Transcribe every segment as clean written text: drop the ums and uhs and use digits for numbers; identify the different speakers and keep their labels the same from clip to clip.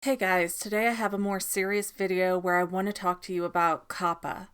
Speaker 1: Hey guys, today I have a more serious video where I want to talk to you about Coppa.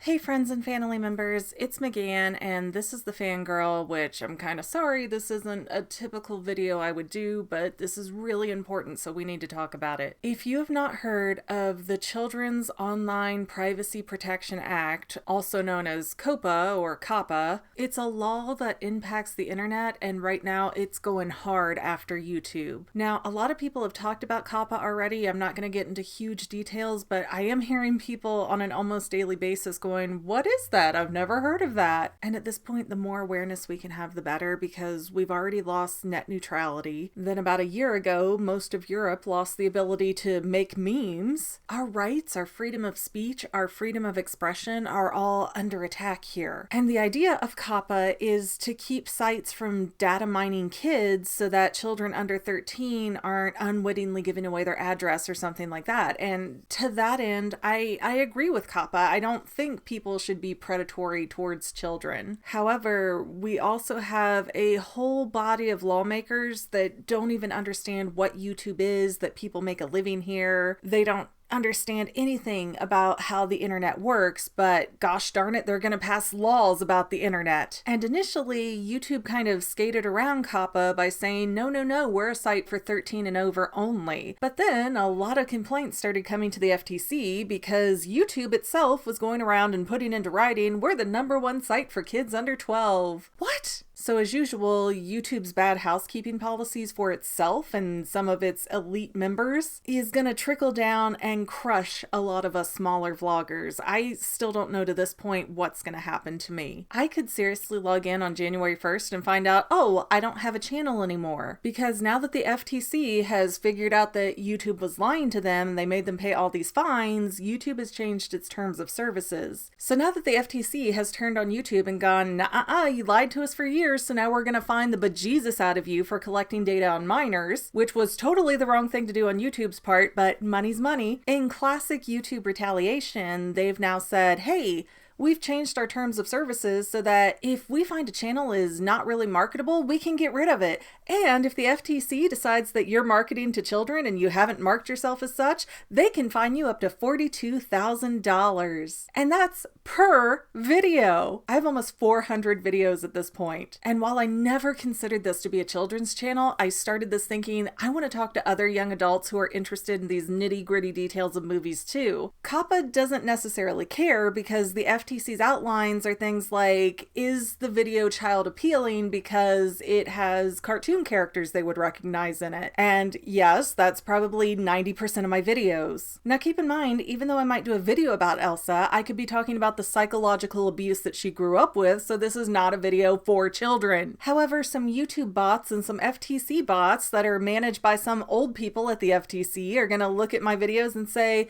Speaker 1: Hey friends and family members, it's McGann and this is the Fangirl, which I'm kind of sorry this isn't a typical video I would do, but this is really important so we need to talk about it. If you have not heard of the Children's Online Privacy Protection Act, also known as Coppa or Coppa, it's a law that impacts the internet and right now it's going hard after YouTube. Now, a lot of people have talked about Coppa already. I'm not going to get into huge details, but I am hearing people on an almost daily basis going, what is that? I've never heard of that. And at this point, the more awareness we can have, the better, because we've already lost net neutrality. Then about a year ago, most of Europe lost the ability to make memes. Our rights, our freedom of speech, our freedom of expression are all under attack here. And the idea of COPPA is to keep sites from data mining kids so that children under 13 aren't unwittingly giving away their address or something like that. And to that end, I agree with COPPA. I don't think people should be predatory towards children. However, we also have a whole body of lawmakers that don't even understand what YouTube is, that people make a living here. They don't understand anything about how the internet works, but gosh darn it, they're going to pass laws about the internet. And initially, YouTube kind of skated around COPPA by saying, no, we're a site for 13 and over only. But then a lot of complaints started coming to the FTC because YouTube itself was going around and putting into writing, we're the #1 site for kids under 12. What? So as usual, YouTube's bad housekeeping policies for itself and some of its elite members is going to trickle down and crush a lot of us smaller vloggers. I still don't know to this point what's going to happen to me. I could seriously log in on January 1st and find out, oh, I don't have a channel anymore. Because now that the FTC has figured out that YouTube was lying to them and they made them pay all these fines, YouTube has changed its terms of services. So now that the FTC has turned on YouTube and gone, nah, you lied to us for years, so now we're going to find the bejesus out of you for collecting data on minors, which was totally the wrong thing to do on YouTube's part, but money's money. In classic YouTube retaliation, they've now said, hey, we've changed our terms of services so that if we find a channel is not really marketable, we can get rid of it. And if the FTC decides that you're marketing to children and you haven't marked yourself as such, they can fine you up to $42,000. And that's per video. I have almost 400 videos at this point. And while I never considered this to be a children's channel, I started this thinking, I want to talk to other young adults who are interested in these nitty-gritty details of movies too. COPPA doesn't necessarily care because the FTC's outlines are things like, is the video child appealing because it has cartoon characters they would recognize in it? And yes, that's probably 90% of my videos. Now keep in mind, even though I might do a video about Elsa, I could be talking about the psychological abuse that she grew up with, so this is not a video for children. However, some YouTube bots and some FTC bots that are managed by some old people at the FTC are gonna look at my videos and say,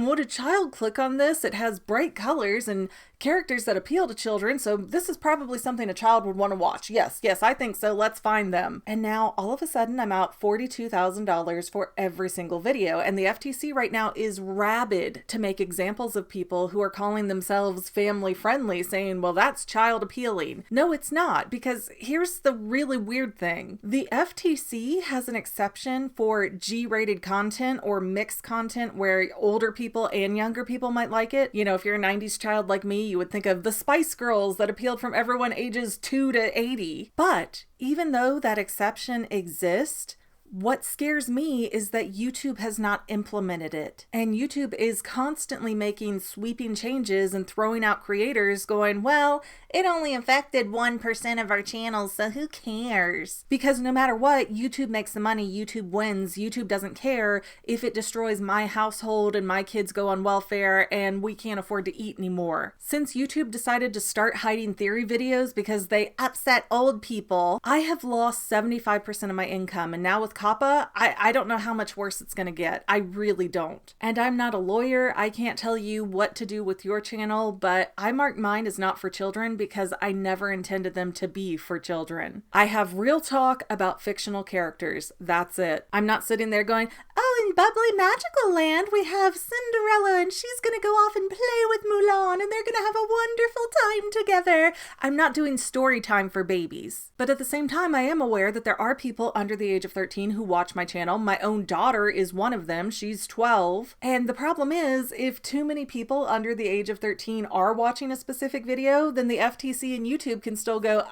Speaker 1: would a child click on this? It has bright colors and characters that appeal to children, so this is probably something a child would want to watch. Yes, I think so. Let's find them. And now, all of a sudden, I'm out $42,000 for every single video, and the FTC right now is rabid to make examples of people who are calling themselves family-friendly, saying, well, that's child appealing. No, it's not, because here's the really weird thing. The FTC has an exception for G-rated content or mixed content where older people and younger people might like it. You know, if you're a 90s child like me, you would think of the Spice Girls that appealed from everyone ages 2 to 80. But even though that exception exists, what scares me is that YouTube has not implemented it. And YouTube is constantly making sweeping changes and throwing out creators going, well, it only affected 1% of our channels, so who cares? Because no matter what, YouTube makes the money, YouTube wins. YouTube doesn't care if it destroys my household and my kids go on welfare and we can't afford to eat anymore. Since YouTube decided to start hiding theory videos because they upset old people, I have lost 75% of my income, and now with Coppa, I don't know how much worse it's going to get. I really don't. And I'm not a lawyer. I can't tell you what to do with your channel, but I marked mine as not for children because I never intended them to be for children. I have real talk about fictional characters. That's it. I'm not sitting there going, oh, in bubbly magical land, we have Cinderella and she's gonna go off and play with Mulan and they're gonna have a wonderful time together. I'm not doing story time for babies. But at the same time, I am aware that there are people under the age of 13 who watch my channel. My own daughter is one of them. She's 12. And the problem is, if too many people under the age of 13 are watching a specific video, then the FTC and YouTube can still go,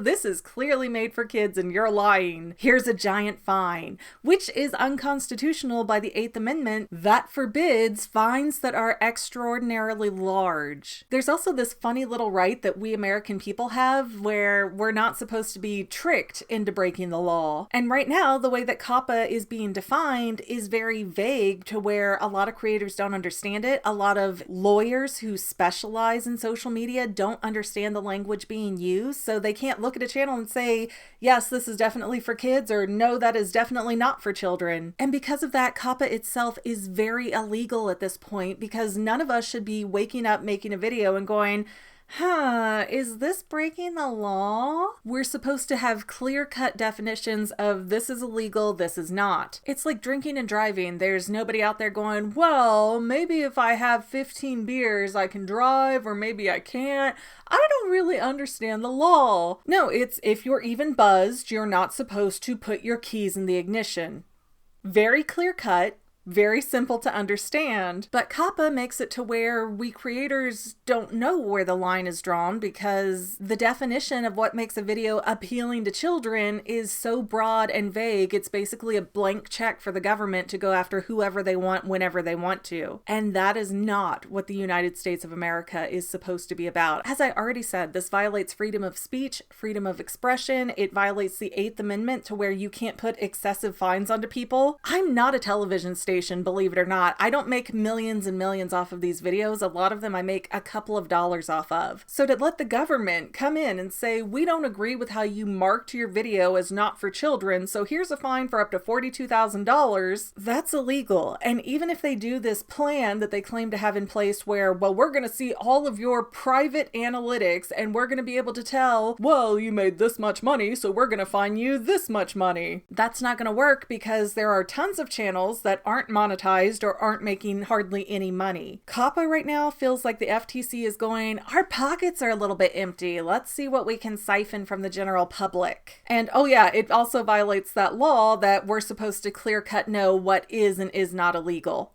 Speaker 1: this is clearly made for kids and you're lying. Here's a giant fine, which is unconstitutional by the 8th Amendment that forbids fines that are extraordinarily large. There's also this funny little right that we American people have where we're not supposed to be tricked into breaking the law. And right now, the way that Coppa is being defined is very vague to where a lot of creators don't understand it. A lot of lawyers who specialize in social media don't understand the language being used, so they can't look at a channel and say, yes, this is definitely for kids, or no, that is definitely not for children. And because of that, Coppa itself is very illegal at this point because none of us should be waking up making a video and going, is this breaking the law? We're supposed to have clear-cut definitions of this is illegal, this is not. It's like drinking and driving. There's nobody out there going, well, maybe if I have 15 beers, I can drive, or maybe I can't. I don't really understand the law. No, it's if you're even buzzed, you're not supposed to put your keys in the ignition. Very clear-cut. Very simple to understand, but Coppa makes it to where we creators don't know where the line is drawn because the definition of what makes a video appealing to children is so broad and vague. It's basically a blank check for the government to go after whoever they want whenever they want to. And that is not what the United States of America is supposed to be about. As I already said, this violates freedom of speech, freedom of expression. It violates the 8th Amendment to where you can't put excessive fines onto people. I'm not a television station, believe it or not. I don't make millions and millions off of these videos. A lot of them I make a couple of dollars off of. So to let the government come in and say, we don't agree with how you marked your video as not for children, so here's a fine for up to $42,000, that's illegal. And even if they do this plan that they claim to have in place where, well, we're going to see all of your private analytics and we're going to be able to tell, well, you made this much money, so we're going to fine you this much money. That's not going to work because there are tons of channels that aren't monetized or aren't making hardly any money. Coppa right now feels like the FTC is going, our pockets are a little bit empty. Let's see what we can siphon from the general public. And oh yeah, it also violates that law that we're supposed to clear-cut know what is and is not illegal.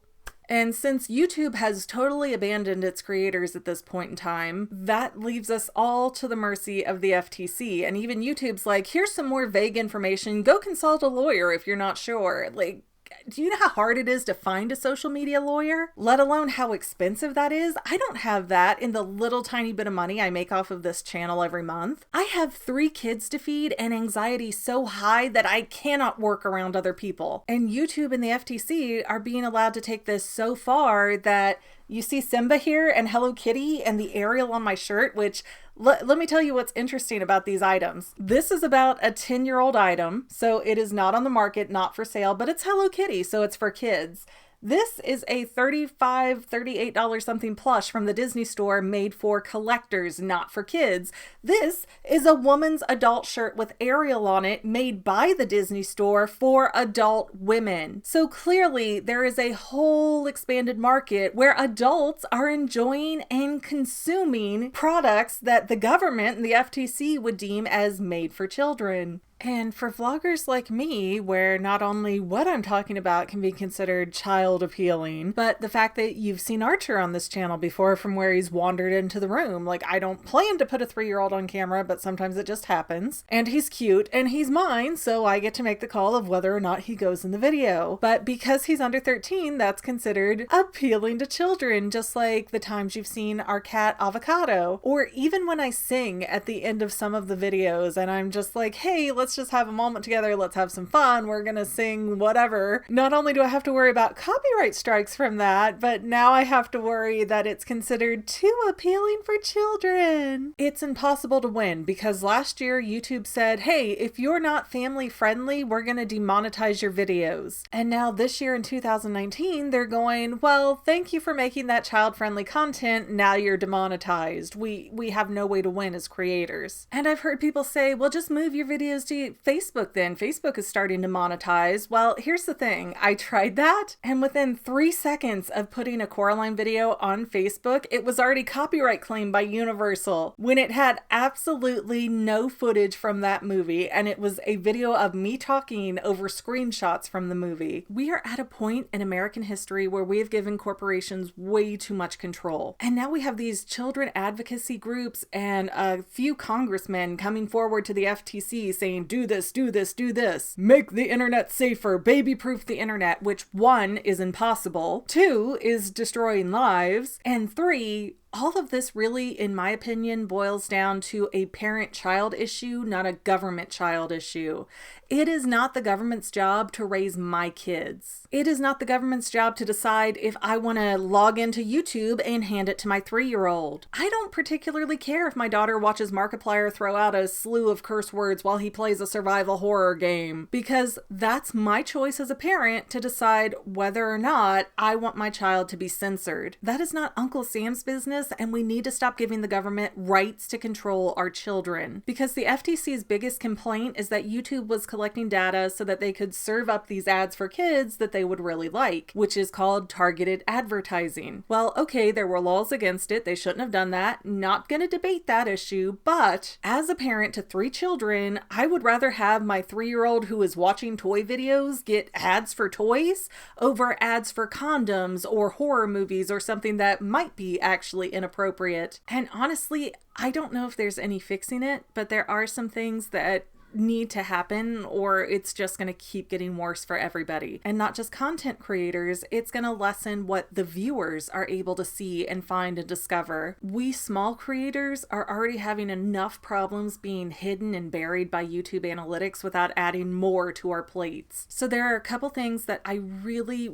Speaker 1: And since YouTube has totally abandoned its creators at this point in time, that leaves us all to the mercy of the FTC. And even YouTube's like, here's some more vague information. Go consult a lawyer if you're not sure. Like, do you know how hard it is to find a social media lawyer? Let alone how expensive that is? I don't have that in the little tiny bit of money I make off of this channel every month. I have 3 kids to feed and anxiety so high that I cannot work around other people. And YouTube and the FTC are being allowed to take this so far that you see Simba here and Hello Kitty and the Ariel on my shirt, which let me tell you what's interesting about these items. This is about a 10-year-old item, so it is not on the market, not for sale, but it's Hello Kitty, so it's for kids. This is a $35, $38 something plush from the Disney store made for collectors, not for kids. This is a woman's adult shirt with Ariel on it made by the Disney store for adult women. So clearly there is a whole expanded market where adults are enjoying and consuming products that the government and the FTC would deem as made for children. And for vloggers like me, where not only what I'm talking about can be considered child appealing, but the fact that you've seen Archer on this channel before from where he's wandered into the room. Like, I don't plan to put a 3-year-old on camera, but sometimes it just happens. And he's cute and he's mine, so I get to make the call of whether or not he goes in the video. But because he's under 13, that's considered appealing to children, just like the times you've seen our cat Avocado. Or even when I sing at the end of some of the videos and I'm just like, hey, let's just have a moment together, let's have some fun, we're gonna sing whatever. Not only do I have to worry about copyright strikes from that, but now I have to worry that it's considered too appealing for children. It's impossible to win because last year YouTube said, hey, if you're not family friendly, we're gonna demonetize your videos. And now this year in 2019, they're going, well, thank you for making that child-friendly content, now you're demonetized. We have no way to win as creators. And I've heard people say, well, just move your videos to to Facebook then. Facebook is starting to monetize. Well, here's the thing. I tried that, and within 3 seconds of putting a Coraline video on Facebook, it was already copyright claimed by Universal when it had absolutely no footage from that movie, and it was a video of me talking over screenshots from the movie. We are at a point in American history where we have given corporations way too much control. And now we have these children advocacy groups and a few congressmen coming forward to the FTC saying, do this, do this, do this. Make the internet safer, baby-proof the internet, which 1 is impossible, 2 is destroying lives, and 3, all of this really, in my opinion, boils down to a parent-child issue, not a government-child issue. It is not the government's job to raise my kids. It is not the government's job to decide if I want to log into YouTube and hand it to my 3-year-old. I don't particularly care if my daughter watches Markiplier throw out a slew of curse words while he plays a survival horror game, because that's my choice as a parent to decide whether or not I want my child to be censored. That is not Uncle Sam's business, and we need to stop giving the government rights to control our children. Because the FTC's biggest complaint is that YouTube was collecting data so that they could serve up these ads for kids that they would really like, which is called targeted advertising. Well, okay, there were laws against it. They shouldn't have done that. Not gonna debate that issue, but as a parent to 3 children, I would rather have my 3-year-old who is watching toy videos get ads for toys over ads for condoms or horror movies or something that might be actually inappropriate. And honestly, I don't know if there's any fixing it, but there are some things that need to happen, or it's just going to keep getting worse for everybody. And not just content creators, it's going to lessen what the viewers are able to see and find and discover. We small creators are already having enough problems being hidden and buried by YouTube analytics without adding more to our plates. So there are a couple things that I really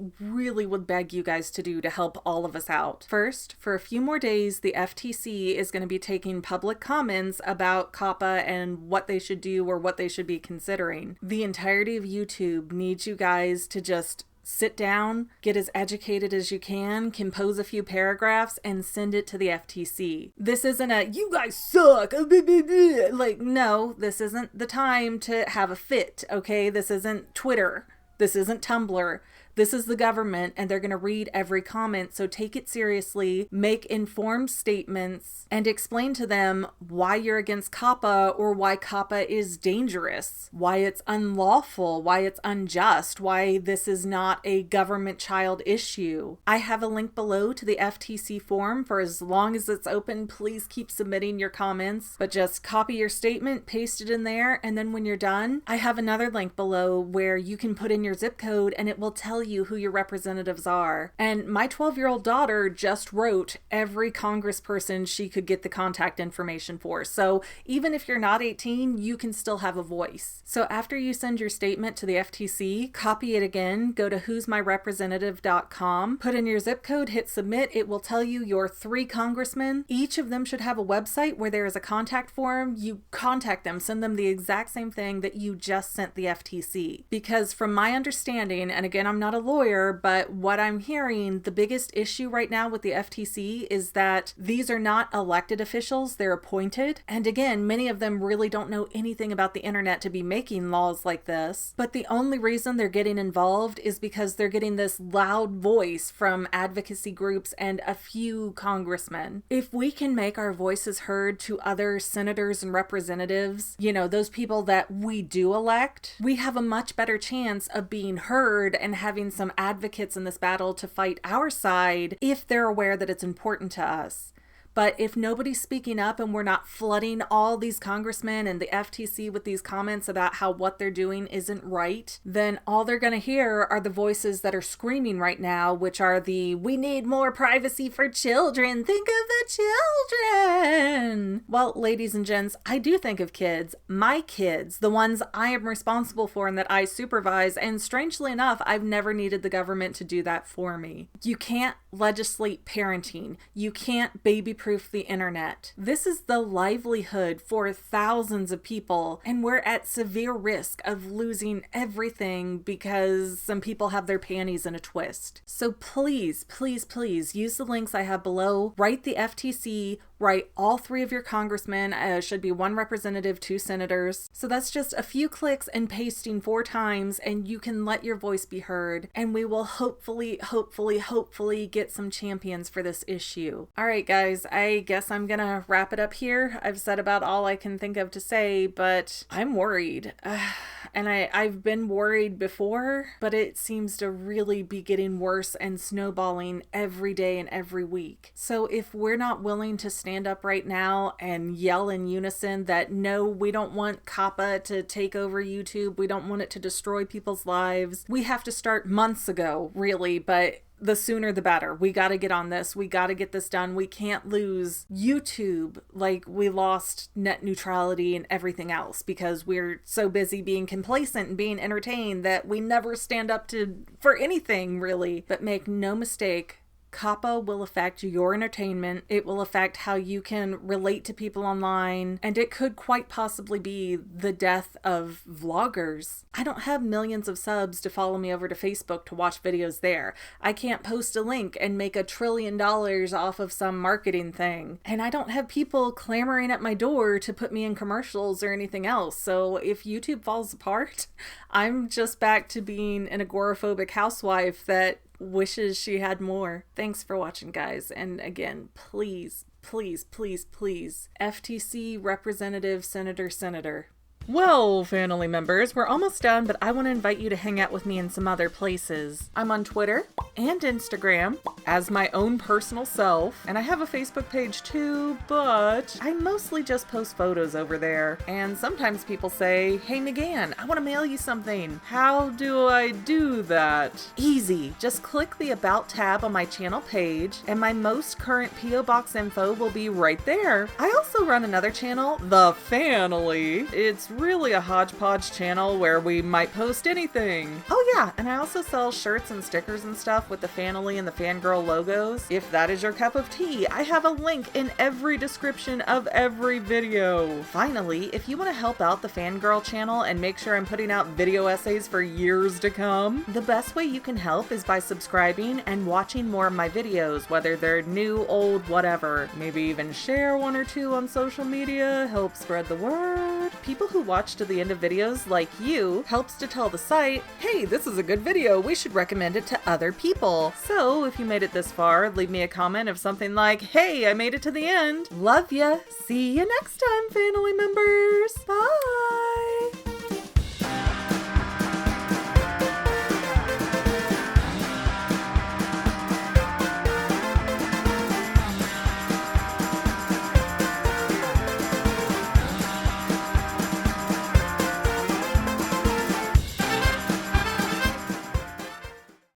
Speaker 1: would beg you guys to do to help all of us out. First, for a few more days, the FTC is going to be taking public comments about Coppa and what they should do or what they should be considering. The entirety of YouTube needs you guys to just sit down, get as educated as you can, compose a few paragraphs, and send it to the FTC. This isn't a, you guys suck, like, no, this isn't the time to have a fit, okay? This isn't Twitter. This isn't Tumblr. This is the government, and they're going to read every comment, so take it seriously, make informed statements, and explain to them why you're against Coppa or why Coppa is dangerous, why it's unlawful, why it's unjust, why this is not a government child issue. I have a link below to the FTC form. For as long as it's open, please keep submitting your comments, but just copy your statement, paste it in there, and then when you're done, I have another link below where you can put in your zip code and it will tell you who your representatives are. And my 12-year-old daughter just wrote every congressperson she could get the contact information for. So even if you're not 18, you can still have a voice. So after you send your statement to the FTC, copy it again, go to who'smyrepresentative.com, put in your zip code, hit submit. It will tell you your 3 congressmen. Each of them should have a website where there is a contact form. You contact them, send them the exact same thing that you just sent the FTC. Because from my understanding, and again, I'm not a lawyer, but what I'm hearing, the biggest issue right now with the FTC is that these are not elected officials, they're appointed. And again, many of them really don't know anything about the internet to be making laws like this. But the only reason they're getting involved is because they're getting this loud voice from advocacy groups and a few congressmen. If we can make our voices heard to other senators and representatives, you know, those people that we do elect, we have a much better chance of being heard and having some advocates in this battle to fight our side if they're aware that it's important to us. But if nobody's speaking up and we're not flooding all these congressmen and the FTC with these comments about how what they're doing isn't right, then all they're going to hear are the voices that are screaming right now, which are the, we need more privacy for children. Think of the children. Well, ladies and gents, I do think of kids, my kids, the ones I am responsible for and that I supervise. And strangely enough, I've never needed the government to do that for me. You can't legislate parenting. You can't baby-proof the internet. This is the livelihood for thousands of people, and we're at severe risk of losing everything because some people have their panties in a twist. So please use the links I have below, write the FTC, Write all 3 of your congressmen. Should be 1 representative, 2 senators. So that's just a few clicks and pasting 4 times, and you can let your voice be heard. And we will hopefully get some champions for this issue. All right, guys, I guess I'm gonna wrap it up here. I've said about all I can think of to say, but I'm worried. And I've been worried before, but it seems to really be getting worse and snowballing every day and every week. So if we're not willing to stand up right now and yell in unison that no, we don't want Coppa to take over YouTube, we don't want it to destroy people's lives, we have to start months ago, really, but the sooner the better. We got to get on this. We got to get this done. We can't lose YouTube like we lost net neutrality and everything else because we're so busy being complacent and being entertained that we never stand up for anything really. But make no mistake, Coppa will affect your entertainment. It will affect how you can relate to people online, and it could quite possibly be the death of vloggers. I don't have millions of subs to follow me over to Facebook to watch videos there. I can't post a link and make $1 trillion off of some marketing thing. And I don't have people clamoring at my door to put me in commercials or anything else. So if YouTube falls apart, I'm just back to being an agoraphobic housewife that wishes she had more. Thanks for watching, guys. And again, please, FTC Representative Senator. Well, family members, we're almost done, but I want to invite you to hang out with me in some other places. I'm on Twitter and Instagram as my own personal self, and I have a Facebook page too, but I mostly just post photos over there. And sometimes people say, hey McGann, I want to mail you something. How do I do that? Easy. Just click the About tab on my channel page, and my most current P.O. Box info will be right there. I also run another channel, The Family. It's really a hodgepodge channel where we might post anything. Oh yeah, and I also sell shirts and stickers and stuff with the Family and the Fangirl logos. If that is your cup of tea, I have a link in every description of every video. Finally, if you want to help out the Fangirl channel and make sure I'm putting out video essays for years to come, the best way you can help is by subscribing and watching more of my videos, whether they're new, old, whatever. Maybe even share 1 or 2 on social media, help spread the word. People who watch to the end of videos like you helps to tell the site, hey, this is a good video, we should recommend it to other people. So if you made it this far, leave me a comment of something like, hey, I made it to the end. Love ya. See you next time, family members. Bye.